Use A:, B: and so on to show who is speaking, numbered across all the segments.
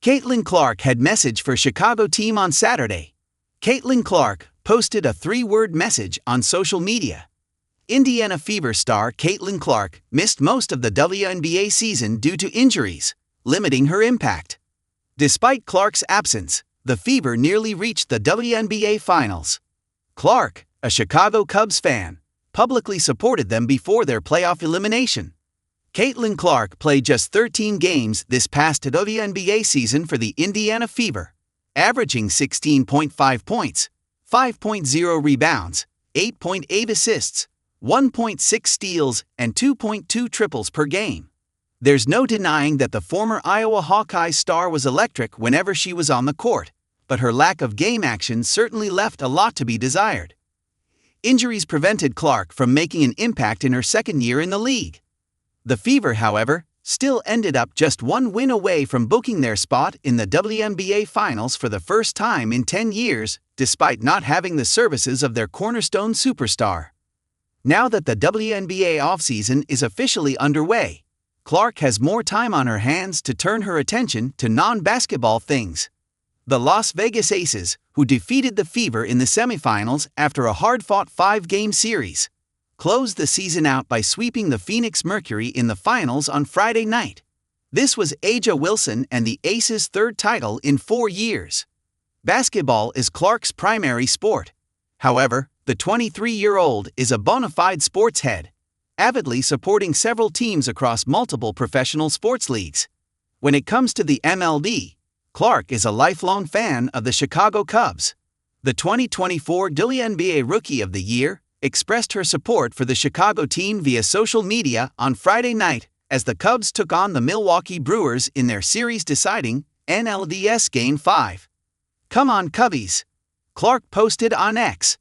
A: Caitlin Clark had message for Chicago team on Saturday. Caitlin Clark posted a 3-word message on social media. Indiana Fever star Caitlin Clark missed most of the WNBA season due to injuries, limiting her impact. Despite Clark's absence, the Fever nearly reached the WNBA Finals. Clark, a Chicago Cubs fan, publicly supported them before their playoff elimination. Caitlin Clark played just 13 games this past WNBA season for the Indiana Fever, averaging 16.5 points, 5.0 rebounds, 8.8 assists, 1.6 steals, and 2.2 triples per game. There's no denying that the former Iowa Hawkeyes star was electric whenever she was on the court, but her lack of game action certainly left a lot to be desired. Injuries prevented Clark from making an impact in her second year in the league. The Fever, however, still ended up just one win away from booking their spot in the WNBA Finals for the first time in 10 years, despite not having the services of their cornerstone superstar. Now that the WNBA offseason is officially underway, Clark has more time on her hands to turn her attention to non-basketball things. The Las Vegas Aces, who defeated the Fever in the semifinals after a hard-fought 5-game series, closed the season out by sweeping the Phoenix Mercury in the finals on Friday night. This was A'ja Wilson and the Aces' third title in 4 years. Basketball is Clark's primary sport. However, the 23-year-old is a bona fide sports head, avidly supporting several teams across multiple professional sports leagues. When it comes to the MLB, Clark is a lifelong fan of the Chicago Cubs. The 2024 WNBA Rookie of the Year expressed her support for the Chicago team via social media on Friday night as the Cubs took on the Milwaukee Brewers in their series-deciding NLDS Game 5. "Come on, Cubbies," Clark posted on X.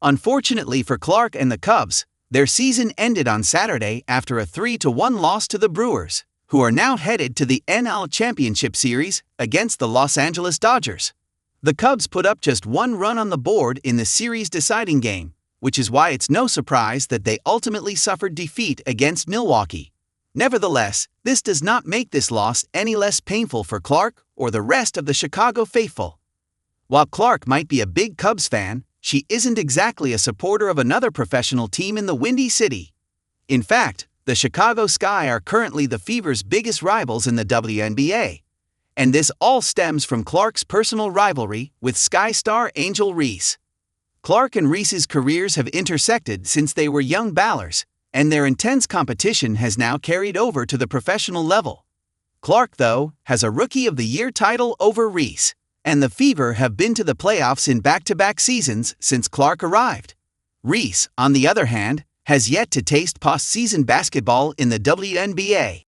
A: Unfortunately for Clark and the Cubs, their season ended on Saturday after a 3-1 loss to the Brewers, who are now headed to the NL Championship Series against the Los Angeles Dodgers. The Cubs put up just one run on the board in the series-deciding game, which is why it's no surprise that they ultimately suffered defeat against Milwaukee. Nevertheless, this does not make this loss any less painful for Clark or the rest of the Chicago faithful. While Clark might be a big Cubs fan, she isn't exactly a supporter of another professional team in the Windy City. In fact, the Chicago Sky are currently the Fever's biggest rivals in the WNBA. And this all stems from Clark's personal rivalry with Sky star Angel Reese. Clark and Reese's careers have intersected since they were young ballers, and their intense competition has now carried over to the professional level. Clark, though, has a Rookie of the Year title over Reese, and the Fever have been to the playoffs in back-to-back seasons since Clark arrived. Reese, on the other hand, has yet to taste postseason basketball in the WNBA.